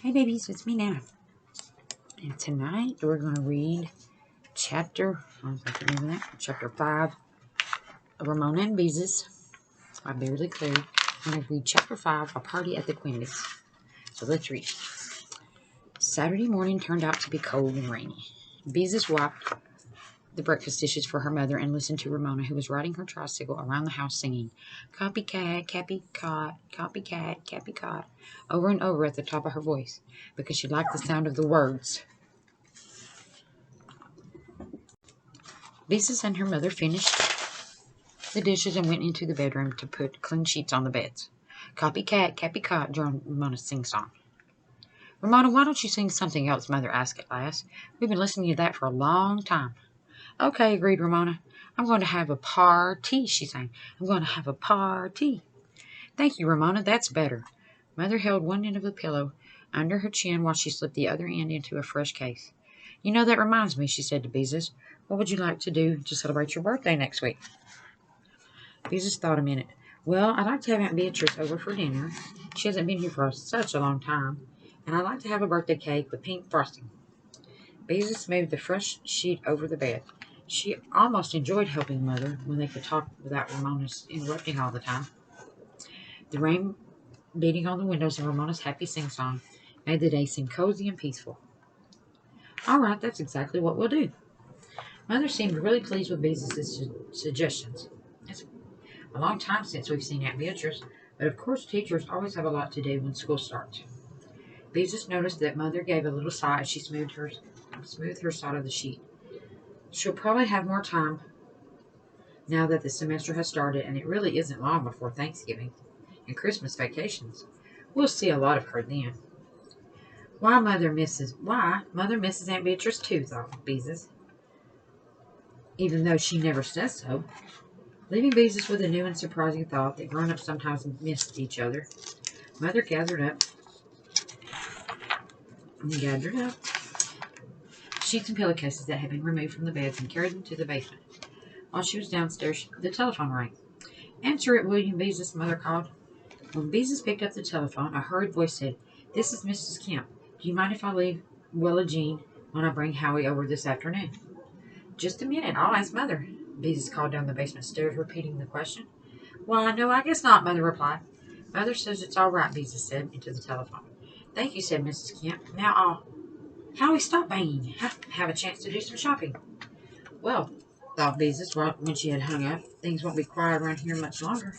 Hey babies, it's me now. And tonight we're going to read chapter 5 of Ramona and Beezus by Beverly Cleary. I'm going to read chapter 5, A Party at the Quimbys. So let's read. Saturday morning turned out to be cold and rainy. Beezus wiped the breakfast dishes for her mother and listened to Ramona, who was riding her tricycle around the house singing, "Copycat, copycat, copycat, copycat," over and over at the top of her voice, because she liked the sound of the words. Beezus and her mother finished the dishes and went into the bedroom to put clean sheets on the beds. "Copycat, copycat," joined Ramona's sing-song. "Ramona, why don't you sing something else?" Mother asked at last. "We've been listening to that for a long time." "Okay," agreed Ramona. "I'm going to have a party," she sang. "I'm going to have a party." "Thank you, Ramona. That's better." Mother held one end of the pillow under her chin while she slipped the other end into a fresh case. "You know, that reminds me," she said to Beezus. "What would you like to do to celebrate your birthday next week?" Beezus thought a minute. "Well, I'd like to have Aunt Beatrice over for dinner. She hasn't been here for such a long time. And I'd like to have a birthday cake with pink frosting." Beezus moved the fresh sheet over the bed. She almost enjoyed helping Mother when they could talk without Ramona interrupting all the time. The rain beating on the windows and Ramona's happy sing-song made the day seem cozy and peaceful. "All right, that's exactly what we'll do." Mother seemed really pleased with Beezus' suggestions. "It's a long time since we've seen Aunt Beatrice, but of course teachers always have a lot to do when school starts." Beezus noticed that Mother gave a little sigh as she smoothed her side of the sheet. "She'll probably have more time now that the semester has started, and it really isn't long before Thanksgiving and Christmas vacations. We'll see a lot of her then." Why, Mother misses Aunt Beatrice too," thought Beezus, even though she never says so. Leaving Beezus with a new and surprising thought that grown-ups sometimes miss each other, Mother gathered up sheets and pillowcases that had been removed from the beds and carried them to the basement. While she was downstairs, the telephone rang. "Answer it, William," Beezus' mother called. When Beezus picked up the telephone, a hurried voice said, "This is Mrs. Kemp. Do you mind if I leave Willa Jean when I bring Howie over this afternoon?" "Just a minute. I'll ask Mother," Beezus called down the basement stairs, repeating the question. "Why, no, I guess not," Mother replied. "Mother says it's all right," Beezus said into the telephone. "Thank you," said Mrs. Kemp. "Now Howie, stop banging. Have a chance to do some shopping." "Well," thought Beezus when she had hung up, "things won't be quiet around here much longer."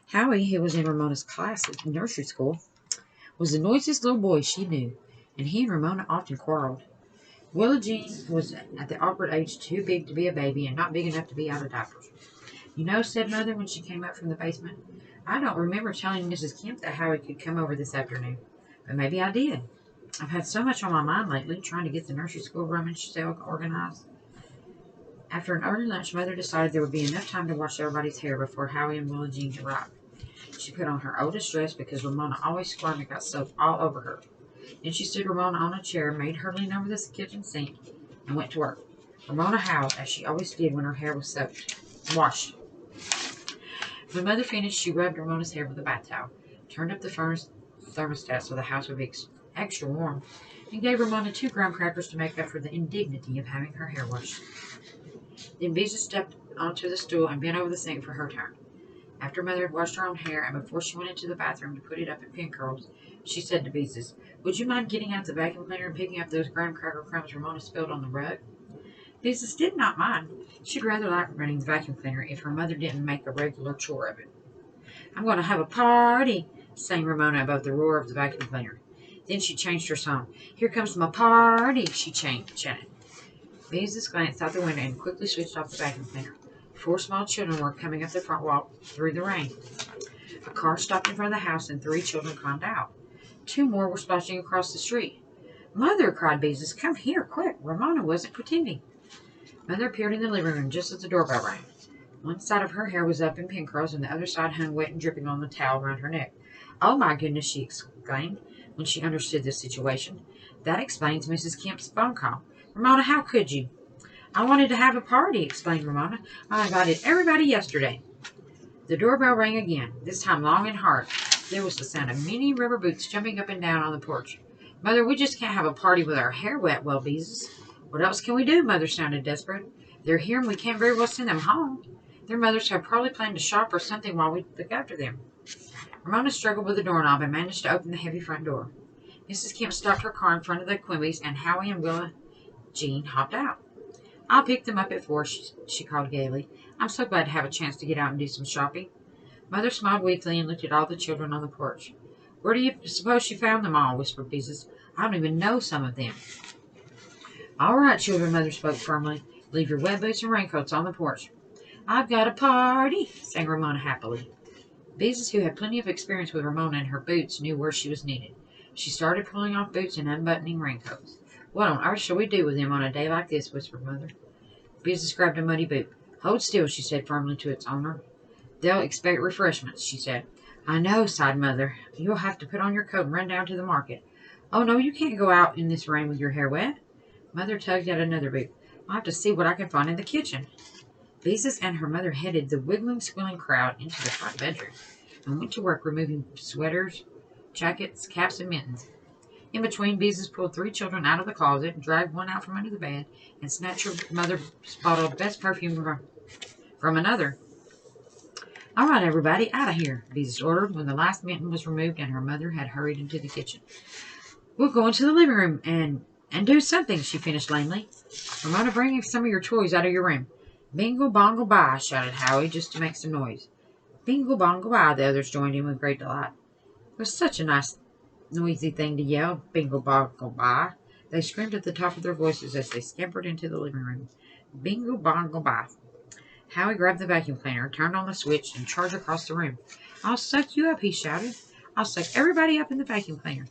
Howie, who was in Ramona's class at nursery school, was the noisiest little boy she knew, and he and Ramona often quarreled. Willa Jean was at the awkward age too big to be a baby and not big enough to be out of diapers. "You know," said Mother when she came up from the basement, "I don't remember telling Mrs. Kemp that Howie could come over this afternoon, but maybe I did. I've had so much on my mind lately, trying to get the nursery school rummage sale organized." After an early lunch, Mother decided there would be enough time to wash everybody's hair before Howie and Willa Jean arrived. She put on her oldest dress because Ramona always squirmed and got soap all over her. Then she stood Ramona on a chair, made her lean over the kitchen sink, and went to work. Ramona howled, as she always did when her hair was washed. When Mother finished, she rubbed Ramona's hair with a bath towel, turned up the thermostat so the house would be extra warm, and gave Ramona 2 graham crackers to make up for the indignity of having her hair washed. Then Beezus stepped onto the stool and bent over the sink for her turn. After Mother had washed her own hair and before she went into the bathroom to put it up in pin curls, she said to Beezus, "Would you mind getting out the vacuum cleaner and picking up those graham cracker crumbs Ramona spilled on the rug?" Beezus did not mind. She'd rather like running the vacuum cleaner if her mother didn't make a regular chore of it. "I'm going to have a party," sang Ramona above the roar of the vacuum cleaner. Then she changed her song. "Here comes my party," she chanted. Beezus glanced out the window and quickly switched off the vacuum cleaner. 4 small children were coming up the front walk through the rain. A car stopped in front of the house and 3 children climbed out. 2 more were splashing across the street. "Mother," cried Beezus, "come here, quick. Ramona wasn't pretending." Mother appeared in the living room just as the doorbell rang. One side of her hair was up in pin curls, and the other side hung wet and dripping on the towel around her neck. "Oh, my goodness," she exclaimed when she understood the situation. "That explains Mrs. Kemp's phone call. Ramona, how could you?" "I wanted to have a party," explained Ramona. "I invited everybody yesterday." The doorbell rang again, this time long and hard. There was the sound of many rubber boots jumping up and down on the porch. Mother, we just can't have a party with our hair wet, Wile Beezus. What else can we do? Mother sounded desperate. They're here and we can't very well send them home. Their mothers have probably planned to shop or something while we look after them. Ramona struggled with the doorknob and managed to open the heavy front door. Mrs. Kemp stopped her car in front of the Quimbys, and Howie and Willa Jean hopped out. I'll pick them up at 4, she called gaily. I'm so glad to have a chance to get out and do some shopping. Mother smiled weakly and looked at all the children on the porch. Where do you suppose she found them all? Whispered Beezus. I don't even know some of them. All right, children, Mother spoke firmly. Leave your wet boots and raincoats on the porch. I've got a party, sang Ramona happily. Beezus, who had plenty of experience with Ramona and her boots, knew where she was needed. She started pulling off boots and unbuttoning raincoats. What on earth shall we do with them on a day like this? Whispered Mother. Beezus grabbed a muddy boot. Hold still, she said firmly to its owner. They'll expect refreshments, she said. I know, sighed Mother. You'll have to put on your coat and run down to the market. Oh, no, you can't go out in this rain with your hair wet. Mother tugged at another boot. I'll have to see what I can find in the kitchen. Beezus and her mother headed the wiggling, squealing crowd into the front bedroom and went to work removing sweaters, jackets, caps, and mittens. In between, Beezus pulled 3 children out of the closet, dragged one out from under the bed, and snatched her mother's bottle of best perfume from another. All right, everybody, out of here, Beezus ordered when the last mitten was removed and her mother had hurried into the kitchen. We'll go into the living room and do something, she finished lamely. Ramona, bring some of your toys out of your room. Bingo, bongo, bye, shouted Howie, just to make some noise. Bingo, bongo, bye, the others joined in with great delight. It was such a nice, noisy thing to yell, bingo, bongo, bye. They screamed at the top of their voices as they scampered into the living room. Bingo, bongo, bye. Howie grabbed the vacuum cleaner, turned on the switch, and charged across the room. I'll suck you up, he shouted. I'll suck everybody up in the vacuum cleaner.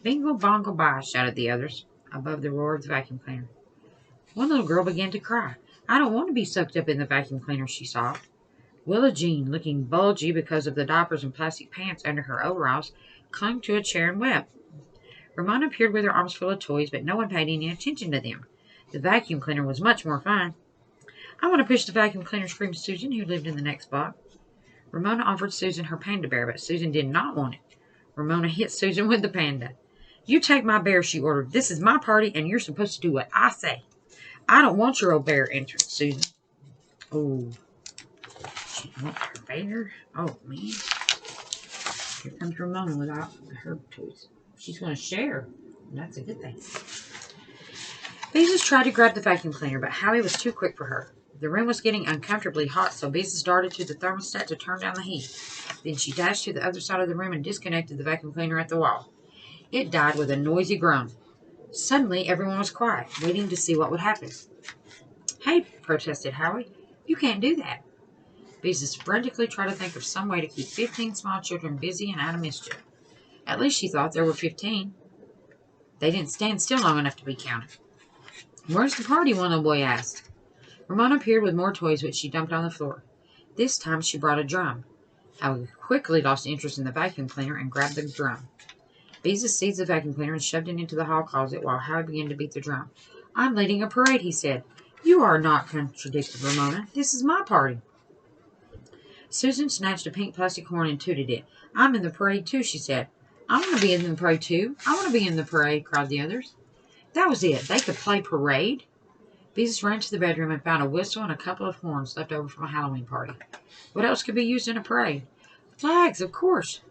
Bingo, bongo, bye, shouted the others, above the roar of the vacuum cleaner. One little girl began to cry. I don't want to be sucked up in the vacuum cleaner, she sobbed. Willa Jean, looking bulgy because of the diapers and plastic pants under her overalls, clung to a chair and wept. Ramona appeared with her arms full of toys, but no one paid any attention to them. The vacuum cleaner was much more fun. I want to push the vacuum cleaner, screamed Susan, who lived in the next block. Ramona offered Susan her panda bear, but Susan did not want it. Ramona hit Susan with the panda. You take my bear, she ordered. This is my party, and you're supposed to do what I say. I don't want your old bear, answered Susan. Oh, she wants her bear? Oh, man. Here comes Ramona without her toys. She's going to share. That's a good thing. Beezus tried to grab the vacuum cleaner, but Howie was too quick for her. The room was getting uncomfortably hot, so Beezus darted to the thermostat to turn down the heat. Then she dashed to the other side of the room and disconnected the vacuum cleaner at the wall. It died with a noisy groan. Suddenly, everyone was quiet, waiting to see what would happen. Hey, protested Howie, you can't do that. Beezus frantically tried to think of some way to keep 15 small children busy and out of mischief. At least she thought there were 15. They didn't stand still long enough to be counted. Where's the party? One little boy asked. Ramona appeared with more toys, which she dumped on the floor. This time she brought a drum. Howie quickly lost interest in the vacuum cleaner and grabbed the drum. Beezus seized the vacuum cleaner and shoved it into the hall closet while Howie began to beat the drum. I'm leading a parade, he said. You are not, contradicted Ramona. This is my party. Susan snatched a pink plastic horn and tooted it. I'm in the parade too, she said. I want to be in the parade too. I want to be in the parade, cried the others. That was it. They could play parade. Beezus ran to the bedroom and found a whistle and a couple of horns left over from a Halloween party. What else could be used in a parade? Flags, of course.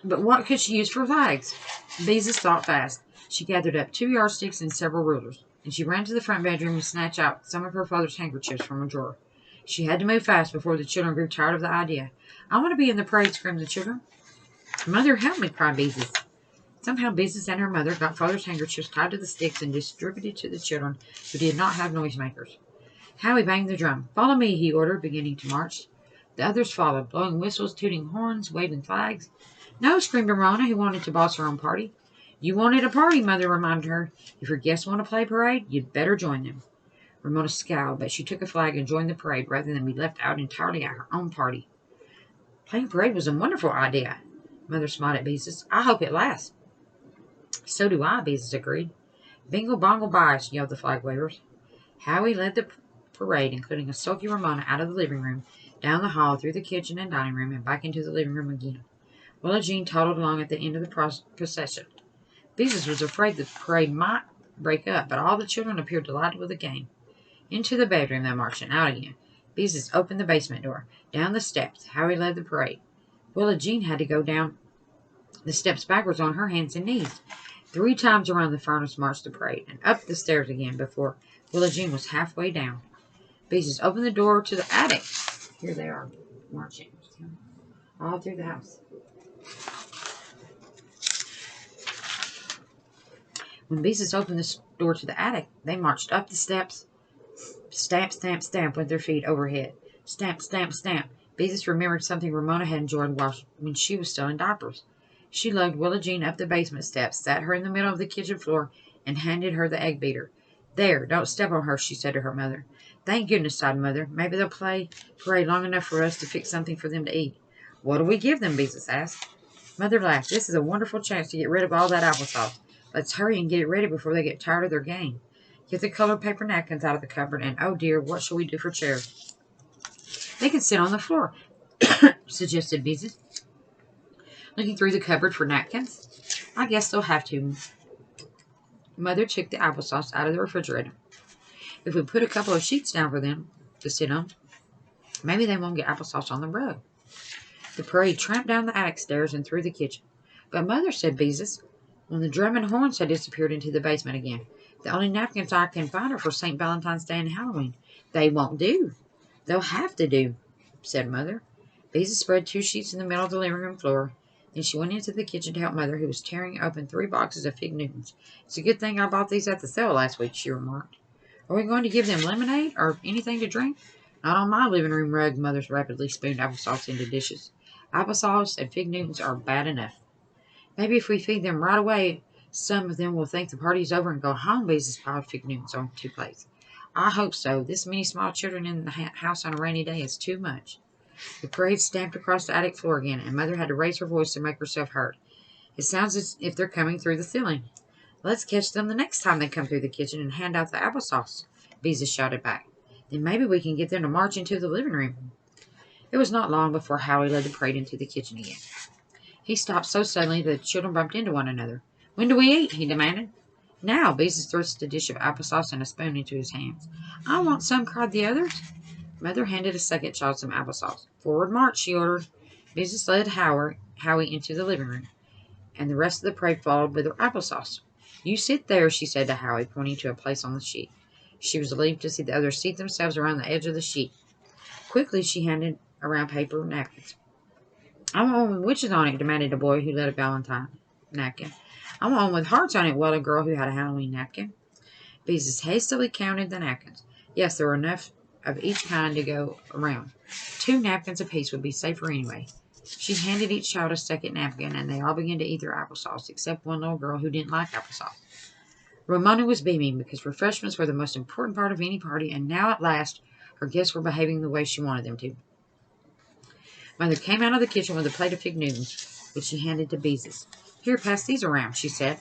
But what could she use for flags? Beezus thought fast. She gathered up 2 yardsticks and several rulers, and she ran to the front bedroom to snatch out some of her father's handkerchiefs from a drawer. She had to move fast before the children grew tired of the idea. I want to be in the parade, screamed the children. Mother, help me, cried Beezus. Somehow Beezus and her mother got father's handkerchiefs tied to the sticks and distributed to the children who did not have noisemakers. Howie banged the drum. Follow me, he ordered, beginning to march. The others followed, blowing whistles, tooting horns, waving flags. No, screamed Ramona, who wanted to boss her own party. You wanted a party, Mother reminded her. If your guests want to play parade, you'd better join them. Ramona scowled, but she took a flag and joined the parade rather than be left out entirely at her own party. Playing parade was a wonderful idea. Mother smiled at Beezus. I hope it lasts. So do I, Beezus agreed. Bingo, bongo, bye, yelled the flag wavers. Howie led the parade, including a sulky Ramona, out of the living room, down the hall, through the kitchen and dining room, and back into the living room again. Willa Jean toddled along at the end of the procession. Beezus was afraid the parade might break up, but all the children appeared delighted with the game. Into the bedroom they marched and out again. Beezus opened the basement door. Down the steps, Howie led the parade. Willa Jean had to go down the steps backwards on her hands and knees. 3 times around the furnace marched the parade, and up the stairs again before Willa Jean was halfway down. Beezus opened the door to the attic. Here they are, marching all through the house. When Beezus opened the door to the attic, they marched up the steps. Stamp, stamp, stamp went their feet overhead. Stamp, stamp, stamp. Beezus remembered something Ramona had enjoyed when she was still in diapers. She lugged Willa Jean up the basement steps, sat her in the middle of the kitchen floor, and handed her the egg beater. There, don't step on her, she said to her mother. Thank goodness, sighed Mother. Maybe they'll play parade long enough for us to fix something for them to eat. What'll we give them? Beezus asked. Mother laughed. This is a wonderful chance to get rid of all that applesauce. Let's hurry and get it ready before they get tired of their game. Get the colored paper napkins out of the cupboard, and oh dear, what shall we do for chairs? They can sit on the floor, suggested Beezus, looking through the cupboard for napkins. I guess they'll have to. Mother took the applesauce out of the refrigerator. If we put a couple of sheets down for them to sit on, maybe they won't get applesauce on the rug. The parade tramped down the attic stairs and through the kitchen. But Mother, said Beezus, when the drum and horns had disappeared into the basement again, the only napkins I can find are for St. Valentine's Day and Halloween. They won't do. They'll have to do, said Mother. Beezus spread 2 sheets in the middle of the living room floor. Then she went into the kitchen to help Mother, who was tearing open 3 boxes of Fig Newtons. It's a good thing I bought these at the sale last week, she remarked. Are we going to give them lemonade or anything to drink? Not on my living room rug, Mother rapidly spooned applesauce into dishes. Applesauce and Fig Newtons are bad enough. Maybe if we feed them right away, some of them will think the party's over and go home, Beezus piled Fig Newtons on 2 plates. I hope so. This many small children in the house on a rainy day is too much. The parade stamped across the attic floor again, and Mother had to raise her voice to make herself heard. It sounds as if they're coming through the ceiling. Let's catch them the next time they come through the kitchen and hand out the applesauce, Beezus shouted back. Then maybe we can get them to march into the living room. It was not long before Howie led the parade into the kitchen again. He stopped so suddenly that the children bumped into one another. When do we eat? He demanded. Now, Beezus thrust a dish of applesauce and a spoon into his hands. I want some, cried the others. Mother handed a second child some applesauce. Forward march, she ordered. Beezus led Howie into the living room, and the rest of the parade followed with their applesauce. You sit there, she said to Howie, pointing to a place on the sheet. She was relieved to see the others seat themselves around the edge of the sheet. Quickly, she handed around paper napkins. I want one with witches on it, demanded a boy who led a Valentine napkin. I want one with hearts on it, wailed a girl who had a Halloween napkin. Beezus hastily counted the napkins. Yes, there were enough of each kind to go around. 2 napkins apiece would be safer anyway. She handed each child a second napkin, and they all began to eat their applesauce, except one little girl who didn't like applesauce. Ramona was beaming, because refreshments were the most important part of any party, and now at last her guests were behaving the way she wanted them to. Mother came out of the kitchen with a plate of Fig Newtons, which she handed to Beezus. Here, pass these around, she said.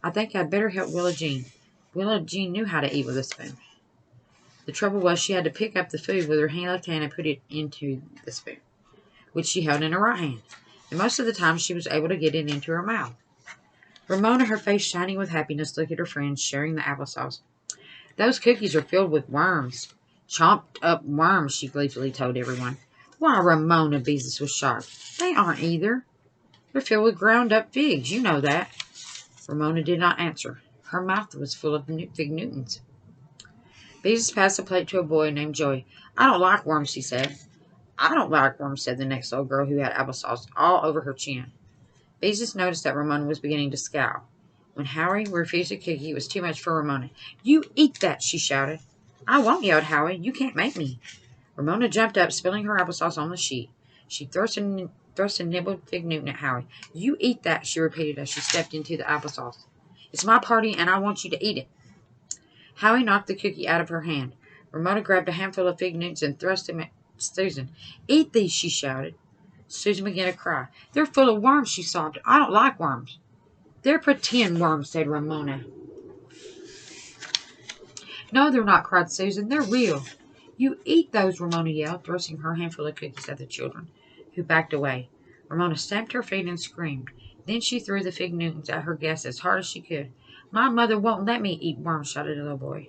I think I'd better help Willa Jean. Willa Jean knew how to eat with a spoon. The trouble was she had to pick up the food with her left hand and put it into the spoon, which she held in her right hand. And most of the time she was able to get it into her mouth. Ramona, her face shining with happiness, looked at her friends, sharing the applesauce. Those cookies are filled with worms. Chomped up worms, she gleefully told everyone. Why, Ramona, Beezus was shocked. They aren't either. They're filled with ground up figs, you know that. Ramona did not answer. Her mouth was full of Fig Newtons. Beezus passed the plate to a boy named Joey. I don't like worms, he said. I don't like worms, said the next little girl who had applesauce all over her chin. Beezus noticed that Ramona was beginning to scowl. When Howie refused a cookie, it was too much for Ramona. You eat that, she shouted. I won't, yelled Howie. You can't make me. Ramona jumped up, spilling her applesauce on the sheet. She thrust a nibbled Fig Newton at Howie. You eat that, she repeated as she stepped into the applesauce. It's my party, and I want you to eat it. Howie knocked the cookie out of her hand. Ramona grabbed a handful of Fig Newtons and thrust them at Susan. Eat these, she shouted. Susan began to cry. They're full of worms, she sobbed. I don't like worms. They're pretend worms, said Ramona. No, they're not, cried Susan. They're real. You eat those, Ramona yelled, thrusting her handful of cookies at the children, who backed away. Ramona stamped her feet and screamed. Then she threw the fig Newtons at her guest as hard as she could. My mother won't let me eat worms, shouted the little boy.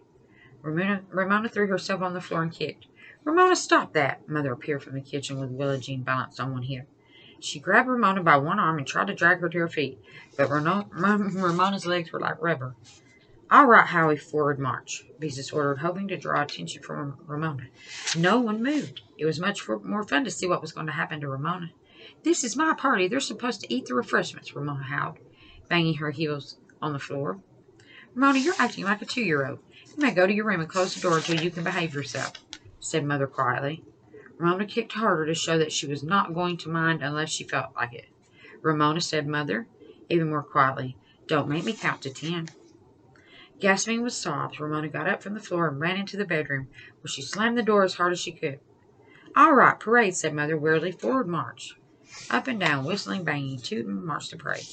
Ramona threw herself on the floor and kicked. Ramona, stop that! Mother appeared from the kitchen with Willa Jean balanced on one hip. She grabbed Ramona by one arm and tried to drag her to her feet, but Ramona's legs were like rubber. All right, Howie, forward march, Beezus ordered, hoping to draw attention from Ramona. No one moved. It was much more fun to see what was going to happen to Ramona. This is my party. They're supposed to eat the refreshments, Ramona howled, banging her heels on the floor. Ramona, you're acting like a 2-year-old. You may go to your room and close the door until you can behave yourself, said Mother quietly. Ramona kicked harder to show that she was not going to mind unless she felt like it. Ramona, said Mother, even more quietly, don't make me count to 10. Gasping with sobs, Ramona got up from the floor and ran into the bedroom, where she slammed the door as hard as she could. All right, parade, said Mother wearily. Forward march. Up and down, whistling, banging, tooting, marched the parade.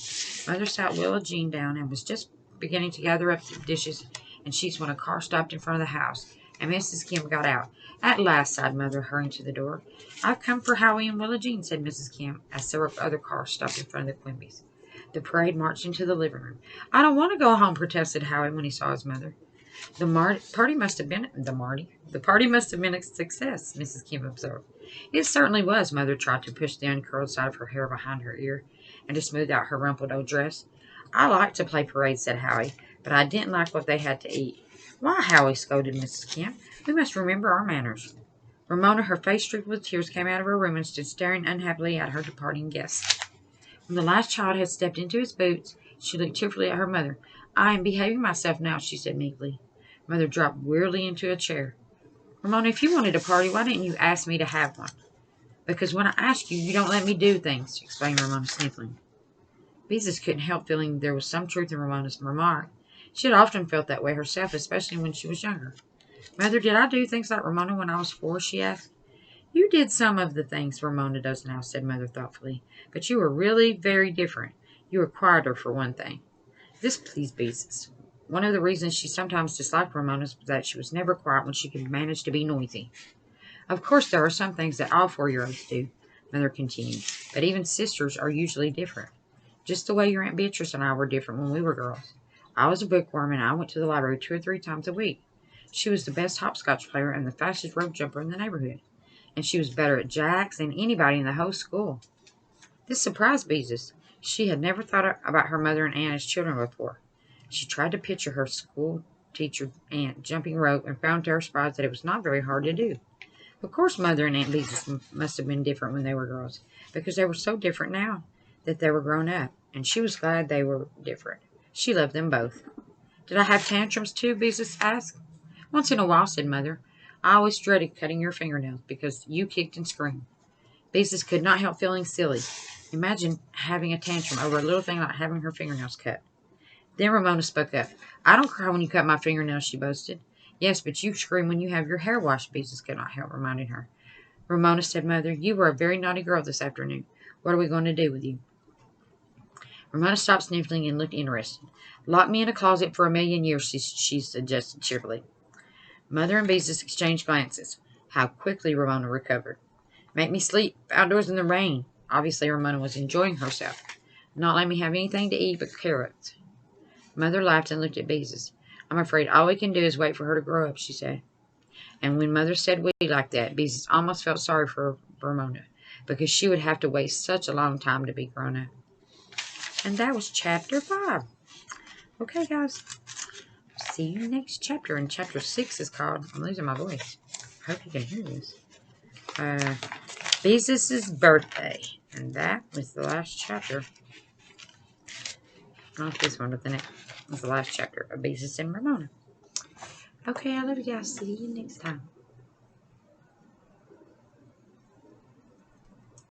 Mother sat Willa Jean down and was just beginning to gather up the dishes and sheets when a car stopped in front of the house, and Mrs. Kim got out. At last, sighed Mother, hurrying to the door. I've come for Howie and Willa Jean, said Mrs. Kim, as several other cars stopped in front of the Quimbys. The parade marched into the living room. I don't want to go home, protested Howie when he saw his mother. The party must have been a success, Mrs. Kim observed. It certainly was. Mother tried to push the uncurled side of her hair behind her ear and to smooth out her rumpled old dress. I liked to play parade, said Howie, but I didn't like what they had to eat. Why, Howie, scolded Mrs. Kim. We must remember our manners. Ramona, her face streaked with tears, came out of her room and stood staring unhappily at her departing guests. When the last child had stepped into his boots, she looked tearfully at her mother. I am behaving myself now, she said meekly. Mother dropped wearily into a chair. Ramona, if you wanted a party, why didn't you ask me to have one? Because when I ask you, you don't let me do things, explained Ramona, sniffling. Beezus couldn't help feeling there was some truth in Ramona's remark. She had often felt that way herself, especially when she was younger. Mother, did I do things like Ramona when I was 4? She asked. You did some of the things Ramona does now, said Mother thoughtfully. But you were really very different. You were quieter, for one thing. This pleased Beezus. One of the reasons she sometimes disliked Ramona was that she was never quiet when she could manage to be noisy. Of course, there are some things that all 4-year-olds do, Mother continued, but even sisters are usually different. Just the way your Aunt Beatrice and I were different when we were girls. I was a bookworm, and I went to the library 2 or 3 times a week. She was the best hopscotch player and the fastest rope jumper in the neighborhood, and she was better at jacks than anybody in the whole school. This surprised Beezus. She had never thought about her mother and aunt as children before. She tried to picture her school teacher aunt jumping rope and found to her surprise that it was not very hard to do. Of course, Mother and Aunt Beezus must have been different when they were girls, because they were so different now that they were grown up, and she was glad they were different. She loved them both. Did I have tantrums too? Beezus asked. Once in a while, said Mother. I always dreaded cutting your fingernails because you kicked and screamed. Beezus could not help feeling silly. Imagine having a tantrum over a little thing like having her fingernails cut. Then Ramona spoke up. I don't cry when you cut my fingernails, she boasted. Yes, but you scream when you have your hair washed, Beezus could not help reminding her. Ramona, said Mother, you were a very naughty girl this afternoon. What are we going to do with you? Ramona stopped sniffling and looked interested. Lock me in a closet for 1,000,000 years, she suggested cheerfully. Mother and Beezus exchanged glances. How quickly Ramona recovered. Make me sleep outdoors in the rain. Obviously, Ramona was enjoying herself. Not let me have anything to eat but carrots. Mother laughed and looked at Beezus. I'm afraid all we can do is wait for her to grow up, she said. And when Mother said we like that, Beezus almost felt sorry for Ramona, because she would have to wait such a long time to be grown up. And that was chapter 5. Okay, guys. See you next chapter. And chapter 6 is called, I'm losing my voice. I hope you can hear this. Beezus' birthday. And that was the last chapter. Not this one, but the next was the last chapter of Beezus and Ramona. Okay, I love you guys. See you next time.